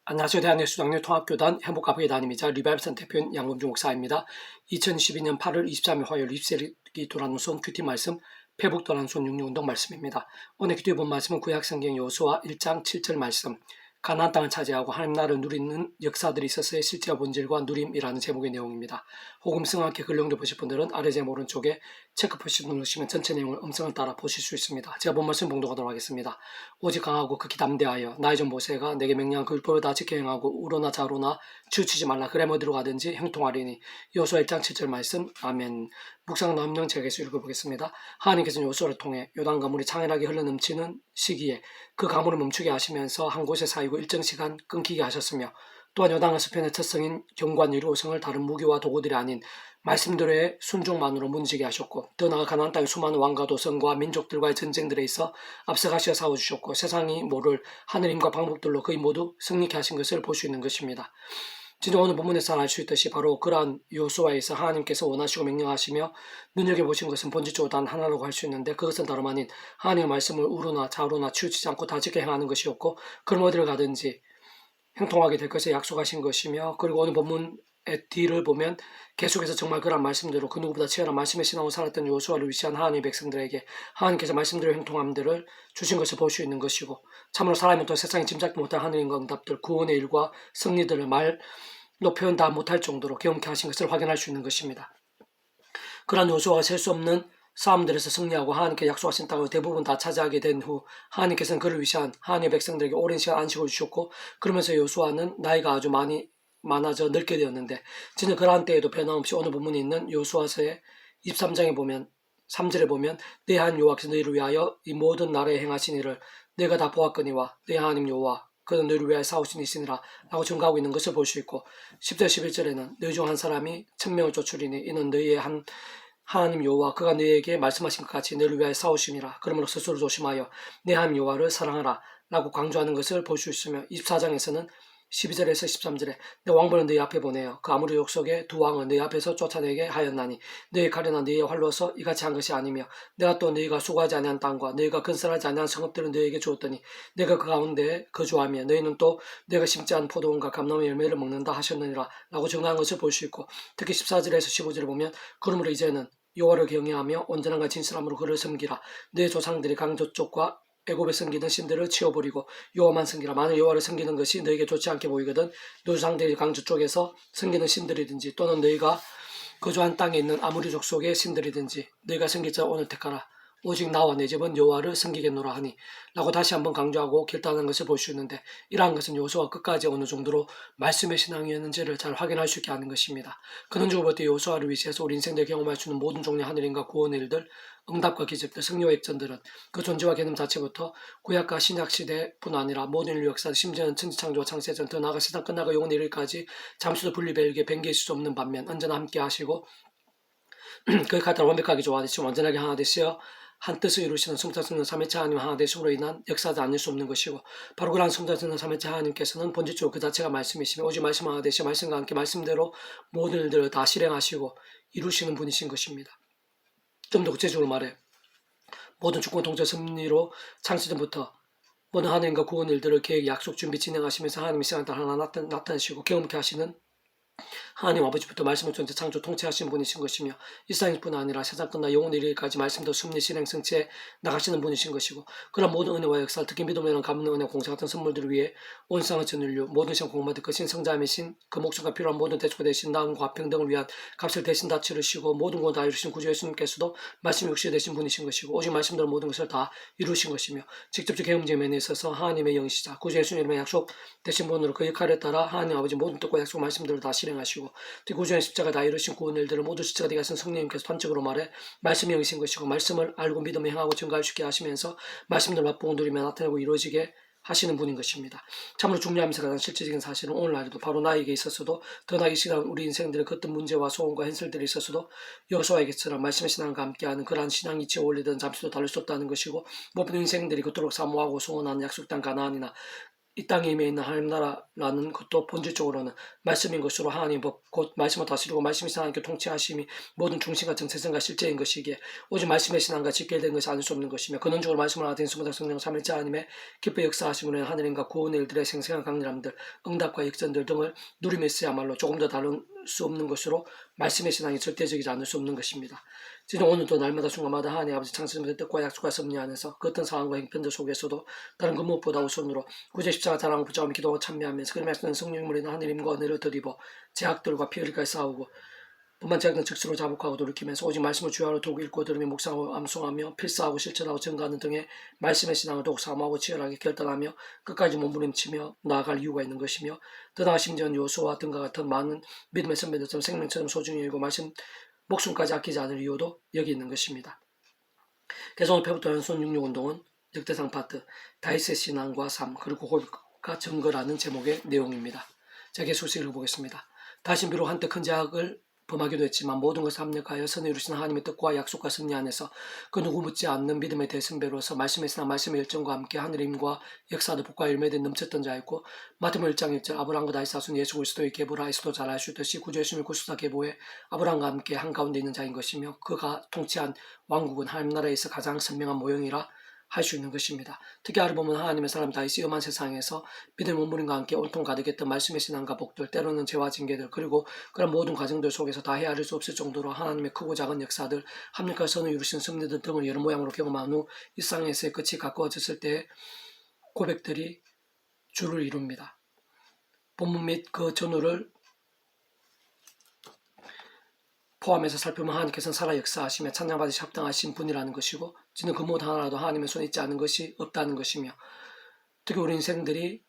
안녕하세요. 대한예수장로 통합교단 행복가부회단임이자 리바이브선 대표인 양범중 목사입니다. 2012년 8월 23일 화요일 입세기 도란노선 큐티 말씀 페북 도란노선 66운동 말씀입니다. 오늘 큐티 본 말씀은 구약성경 여호수아 1장 7절 말씀 가나안 땅을 차지하고 하나님 나라를 누리는 역사들이 있어서의 실제와 본질과 누림이라는 제목의 내용입니다. 혹음성과 함께 글 연결 보실 분들은 아래 제목 오른쪽에 체크 표시 누르시면 전체 내용을 음성을 따라 보실 수 있습니다. 제가 본 말씀 봉독하도록 하겠습니다. 오직 강하고 극히 담대하여 나의 종 모세가 내게 명령한 그 율법을 다 지켜 행하고 우로나 좌로나 치우치지 말라. 그래 어디로 가든지 형통하리니. 여호수아 1장 7절 말씀. 아멘. 묵상 남령 제가 계속 읽어보겠습니다. 하나님께서는 여호수아를 통해 요단강 물이 창일하게 흘러넘치는 시기에 그 가물을 멈추게 하시면서 한 곳에 사이고 일정 시간 끊기게 하셨으며, 또한 요단강 서편의 첫 성인 경관 유리오성을 다른 무기와 도구들이 아닌 말씀대로의 순종만으로 무너지게 하셨고, 더 나아가 가나안 땅의 수많은 왕과 도성과 민족들과의 전쟁들에 있어 앞서가시어 싸워주셨고, 세상이 모를 하늘 힘과 방법들로 거의 모두 승리케 하신 것을 볼 수 있는 것입니다. 진짜 오늘 본문에서 알 수 있듯이 바로 그러한 여호수아에서 하나님께서 원하시고 명령하시며 눈여겨보신 것은 본질적으로 단 하나라고 할 수 있는데, 그것은 다름 아닌 하나님의 말씀을 우로나 좌로나 치우치지 않고 다 지켜 행하는 것이었고, 그럼 어디를 가든지 형통하게 될 것을 약속하신 것이며, 그리고 오늘 본문의 뒤를 보면 계속해서 정말 그런 말씀대로 그 누구보다 치열한 말씀의 신앙으로 살았던 여호수아를 위시한 하나님의 백성들에게 하나님께서 말씀대로 형통함들을 주신 것을 볼 수 있는 것이고, 참으로 사람은 또 세상에 짐작도 못할 하늘인과 응답들, 구원의 일과 승리들을 말로 표현 다 못할 정도로 경험케 하신 것을 확인할 수 있는 것입니다. 그러한 여호수아가 셀 수 없는 싸움들에서 승리하고 하나님께 약속하신 땅을 대부분 다 차지하게 된 후, 하나님께서는 그를 위시한 하나님의 백성들에게 오랜 시간 안식을 주셨고, 그러면서 여호수아는 나이가 아주 많아져 늙게 되었는데, 진짜 그러한 때에도 변함없이 오늘 본문에 있는 여호수아서의 23장에 보면 3절에 보면 내 하나님 여호와께서 너희를 위하여 이 모든 나라에 행하신 일을 내가 다 보았거니와 내 하나님 여호와 그는 너희를 위하여 싸우신 이시니라 라고 증가하고 있는 것을 볼 수 있고, 10절 11절에는 너희 중 한 사람이 천명을 쫓으리니 이는 너희의 한 하나님 여호와 그가 너희에게 말씀하신 것 같이 너희를 위하여 싸우심이라. 그러므로 스스로 조심하여 내 하나님 여호와를 사랑하라 라고 강조하는 것을 볼 수 있으며, 24장에서는 12절에서 13절에 내 왕벌은 너희 앞에 보내어 그 아무리 족속의 두 왕은 너희 앞에서 쫓아내게 하였나니 너희 가련한 너희의 활로서 이같이 한 것이 아니며, 내가 또 너희가 수고하지 아니한 땅과 너희가 건설하지 아니한 성읍들을 너희에게 주었더니 내가 그 가운데 거주하며 너희는 또 내가 심지 않은 포도원과 감나무 열매를 먹는다 하셨느니라 라고 정한 것을 볼 수 있고, 특히 14절에서 15절에 보면 그러므로 이제는 여호와를 경외하며 온전함과 진실함으로 그를 섬기라. 내 조상들이 강저쪽과 애굽에 섬기던 신들을 치워버리고 여호와만 섬기라. 만일 여호와를 섬기는 것이 너에게 좋지 않게 보이거든 너 조상들이 강저 쪽에서 섬기는 신들이든지 또는 너희가 거주한 땅에 있는 아무리 족속의 신들이든지 너희가 섬길 자 오늘 택하라. 오직 나와 내 집은 여호와를 섬기겠노라 하니 라고 다시 한번 강조하고 결단하는 것을 볼 수 있는데, 이러한 것은 여호수아가 끝까지 어느 정도로 말씀의 신앙이었는지를 잘 확인할 수 있게 하는 것입니다. 그는 죽을 때 여호수아를 위시해서 우리 인생들 경험할 수 있는 모든 종류의 하늘인과 구원의 일들, 응답과 기적들, 승리와 역전들은 그 존재와 개념 자체부터 구약과 신약 시대뿐 아니라 모든 인류 역사, 심지어는 천지창조와 창세전, 더 나아가 세상 끝나고 영원의 일까지 잠시도 분리되게 변개할 수 없는 반면 언제나 함께 하시고 그 가닥을 완벽하게 조화되시고 완전하게 하나 되시어 한 뜻을 이루시는 성자성령 삼위체 하나님 하나 되심으로 인한 역사도 아닐 수 없는 것이고, 바로 그러한 성자성령 삼위체 하나님께서는 본질적으로 그 자체가 말씀이시며 오직 말씀 하나 되시어 말씀과 함께 말씀대로 모든 일들을 다 실행하시고 이루시는 분이신 것입니다. 좀 더 구체적으로 말해 모든 주권 통제 섭리로 창세전부터 모든 하나님과 구원 일들을 계획, 약속, 준비, 진행하시면서 하나님이 시간에 따라 하나 나타내시고 경험케 하시는 하나님 아버지부터 말씀을 전체 창조 통치하신 분이신 것이며, 일상일뿐 아니라 세상 끝나 영혼의 일까지 말씀도 섭리 실행 성취해 나가시는 분이신 것이고, 그런 모든 은혜와 역사, 특히 믿음이라는 갚는 은혜 공사 같은 선물들을 위해 온 세상을 전 인류 모든 시간 공부받을 그 신성자이신 그 목숨과 필요한 모든 대초가 되신 나음과 평등을 위한 값을 대신 다 치르시고 모든 것 다 이루신 구주 예수님께서도 말씀 육신이 되신 분이신 것이고, 오직 말씀대로 모든 것을 다 이루신 것이며, 직접적 경험적 면에 있어서 하나님의 영이시자 구주 예수님의 약속 되신 분으로 그 역할에 따라 하나님 아버지 모든 뜻과 약속 말씀대로 다 실행하시고, 구주의 십자가 다 이루신 구원 일들을 모두 십자가 되게 하신 성령님께서 단적으로 말해 말씀이 영이신 것이고, 말씀을 알고 믿음에 행하고 증가할 수 있게 하시면서 말씀대로 맛보고 누리며 나타내고 이루어지게 하시는 분인 것입니다. 참으로 중요하면서 가장 실질적인 사실은 오늘날에도 바로 나에게 있어서도 더 나이 시간 우리 인생들의 그 어떤 문제와 소원과 현실들이 있어서도 여호수아에게처럼 말씀의 신앙과 함께하는 그러한 신앙 이치에 올리든 잠시도 다를 수 없다는 것이고, 모든 인생들이 그토록 사모하고 소원하는 약속 땅 가나안이나 이 땅에 임해 있는 하나님 나라라는 것도 본질적으로는 말씀인 것으로 하나님 법, 곧 말씀을 다스리고 말씀이 하나님께 통치하심이 모든 중심과 정체성과 실제인 것이기에 오직 말씀의 신앙과 직결된 것이 아닐 수 없는 것이며 근원적으로 말씀을 하나 된 수보다 성령 삼일째 하나님의 기뻐 역사하심으로 인한 하늘인과 구원의 일들의 생생한 강렬함들, 응답과 역전들 등을 누리며 있어야말로 조금 더 다른 수 없는 것으로 말씀의 신앙이 절대적이지 않을 수 없는 것입니다. 지금 오늘도 날마다 순간마다 하나님 아버지 창세전의 뜻과 약속과 섭리 안에서 그 어떤 상황과 형편들 속에서도 다른 그 무엇보다 우선으로 구제 십자가 자랑을 붙잡으며 기도하고 참여하면서 그러면서 성령님으로 인한 하느님과 은혜를 덧입어 제약들과 피흘까지 싸우고 뿐만 제약은 즉시로 자복하고 돌이키면서 오직 말씀을 주야로 도구 읽고 들으며 묵상하고 암송하며 필사하고 실천하고 증거하는 등의 말씀의 신앙을 더욱 사모하고 치열하게 결단하며 끝까지 몸부림치며 나아갈 이유가 있는 것이며 더 나아 심지어는 요소와 등과 같은 많은 믿음의 선배들처럼 생명처럼 소중히 여기고 말씀 목숨까지 아끼지 않을 이유도 여기 있는 것입니다. 그래서 오늘 배부터 연손 66운동은 역대상 파트 다윗의 신앙과 삶 그리고 고백과 증거라는 제목의 내용입니다. 자, 계속 읽어보겠습니다. 다시 비록 한때 큰 제약을 범하기도 했지만 모든 것을 합력하여 선을 이루신 하나님의 뜻과 약속과 섭리 안에서 그 누구 묻지 않는 믿음의 대선배로서 말씀의 신앙 말씀의 열정과 함께 하늘의 힘과 역사도 복과 열매된 넘쳤던 자였고 마태복음 1장 1절 아브라함과 다윗 사손 예수 그리스도의 계보라 에서도 잘 아시듯이 구주 예수님의 구속사 계보에 아브라함과 함께 한가운데 있는 자인 것이며 그가 통치한 왕국은 하나님 나라에서 가장 선명한 모형이라 할 수 있는 것입니다. 특히 알고 보면 하나님의 사람 다윗이 험한 세상에서 믿음의 몸부림과 함께 온통 가득했던 말씀의 신앙과 복들 때로는 죄와 징계들 그리고 그런 모든 과정들 속에서 다 헤아릴 수 없을 정도로 하나님의 크고 작은 역사들 합력과 선을 이루신 섭리들 등을 여러 모양으로 경험한 후 일상에서의 끝이 가까워졌을 때의 고백들이 주를 이룹니다. 본문 및 그 전후를 포함해서 살펴보면 하나님께서는 살아 역사하시며 찬양받으시 합당하신 분이라는 것이고 지는 그 무엇 하나라도 하나님의 손에 있지 않은 것이 없다는 것이며 특히 우리 인생들이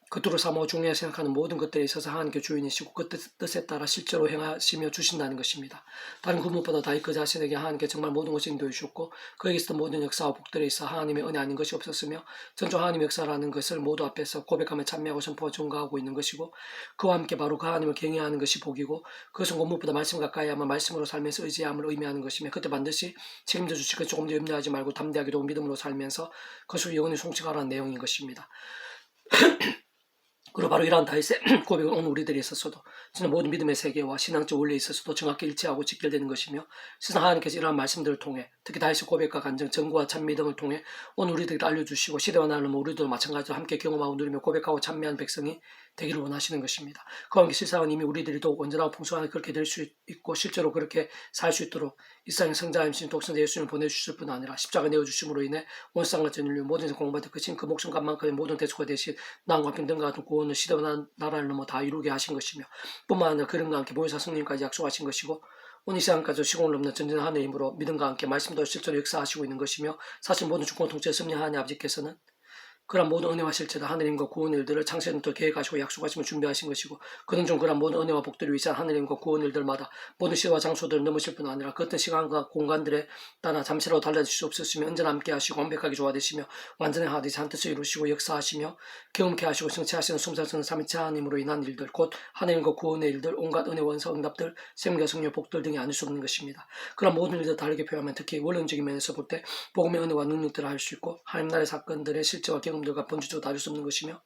그토록 사모하고 중요하게 생각하는 모든 것들에 있어서 하나님께 주인이시고 그 뜻에 따라 실제로 행하시며 주신다는 것입니다. 다른 그 무엇보다 다윗 그 자신에게 하나님께 정말 모든 것을 인도해 주셨고 그에게 있었던 모든 역사와 복들에 있어 하나님의 은혜 아닌 것이 없었으며 전적 하나님의 역사라는 것을 모두 앞에서 고백하며 참여하고 선포하고 증거하고 있는 것이고 그와 함께 바로 그 하나님을 경외하는 것이 복이고 그것은 그 무엇보다 말씀 가까이 하면 말씀으로 살면서 의지함을 의미하는 것이며 그때 반드시 책임져 주시고 조금 더 염려하지 말고 담대하게 도 믿음으로 살면서 그것을 영원히 송축하라는 내용인 것입니다. 그리고 바로 이러한 다윗의 고백은 오늘 우리들이 있어서도 진짜 모든 믿음의 세계와 신앙적 원리에 있어서도 정확히 일치하고 직결되는 것이며 세상 하나님께서 이러한 말씀들을 통해 특히 다윗의 고백과 간증, 전구와 찬미 등을 통해 오늘 우리들에게 알려주시고 시대와 나를 우리도 마찬가지로 함께 경험하고 누리며 고백하고 찬미한 백성이 되기를 원하시는 것입니다. 그와 함께 실상은 이미 우리들이 더욱 온전하고 풍성하게 그렇게 될 수 있고 실제로 그렇게 살 수 있도록 이 세상에 성자임신 독생자 예수님을 보내주실 뿐 아니라 십자가 내어주심으로 인해 온 세상과 전 인류 모든 공부받은 그친 그 목숨값만큼의 모든 대속가 대신 나음과 평등과 같은 구원을 시대와 나라를 넘어 다 이루게 하신 것이며 뿐만 아니라 그런과 함께 보혜사 성령까지 약속하신 것이고 온 이 세상까지 시공을 넘는 전진한 하늘의 힘으로 믿음과 함께 말씀도 실제로 역사하시고 있는 것이며 사실 모든 주권 통치에 섭리하는 아버지께서는 그런 모든 은혜와 실체다 하느님과 구원의 일들을 창세전부터 계획하시고 약속하시며 준비하신 것이고 그는 좀 그런 모든 은혜와 복들을 위한 하느님과 구원의 일들마다 모든 시와 장소들을 넘으실 뿐 아니라 그 어떤 시간과 공간들에 따라 잠시라도 달라질 수 없으시며 언제나 함께 하시고 완벽하게 조화되시며 완전히 하듯이 한 뜻을 이루시고 역사하시며 경험케 하시고 성취하시는 숨사스는 삼위체 하나님으로 인한 일들 곧 하느님과 구원의 일들 온갖 은혜 원사 응답들 생명과 성령 복들 등이 아닐 수 없는 것입니다. 그런 모든 일들 다르게 표현하면 특히 원론적인 면에서 볼 때 복음의 은혜와 능력들을 할 수 있고 하나님 나라의 사건들의 실제와 경험들과 본질적으로 다를 수 없는 것이며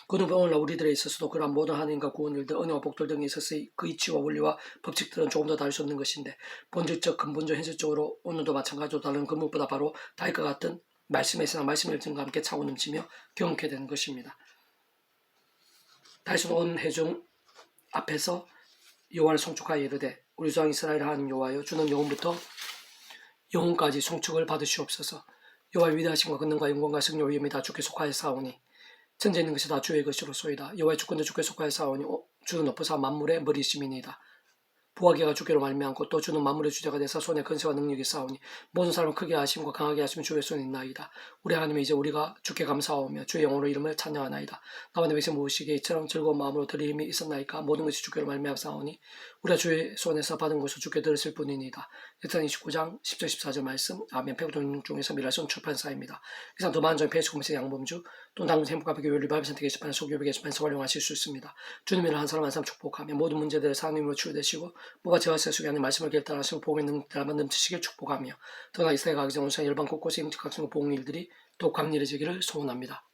그는 오늘날 우리들에 있어서도 그러한 모든 하나님과 구원 일들 은혜와 복들 등에 있어서 그 이치와 원리와 법칙들은 조금 더 다를 수 없는 것인데 본질적 근본적 현실적으로 오늘도 마찬가지로 다른 그 무엇보다 바로 다윗과 같은 말씀의 신앙 말씀의 열정과 함께 차고 넘치며 경험케 되는 것입니다. 다윗은 온 회중 앞에서 여호와를 송축하여 이르되 우리 조상 이스라엘 하나님 여호와여 주는 영원부터 영혼까지 송축을 받으시옵소서. 여호와의 위대하심과 권능과 영광과 승리와 위엄이 다 주께 속하였사오니 천지에 있는 것이 다 주의 것이로소이다. 여호와의 주권도 주께 속하였사오니 주는 높으사 만물의 머리심이니이다. 부하기가 주께로 말미암고 또 주는 만물의 주자가 되사 손에 근세와 능력이 싸우니 모든 사람을 크게 하심과 강하게 하시면 주의 손에 있나이다. 우리 하나님이 이제 우리가 주께 감사하오며 주의 영으로 이름을 찬양하나이다. 나와 내 백성 모으시기에 이처럼 즐거운 마음으로 드릴 힘이 있었나이까. 모든 것이 주께로 말미암사오니 우리가 주의 손에서 받은 것을 주께 들었을 뿐이니이다. 역사 29장 10절 14절 말씀 아멘. 배구동 중에서 미랄성 출판사입니다. 이상 더 많은 점의 페이스 공식 양범주 또는 당근 행복과 비교의 리바이브 센터 게시판 소규모 게시판에서 활용하실 수 있습니다. 주님을 한 사람 한 사람 축복하며 모든 문제들을 하나님으로 치유되시고 뭐가 제와 세속에 하는 말씀을 결단하시고 복음의 능력들만 넘치시길 축복하며 더나 이스라엘 가기 전 온 세상 열방 곳곳에 인직학생과 복음 일들이 더욱 강렬해지기를 소원합니다.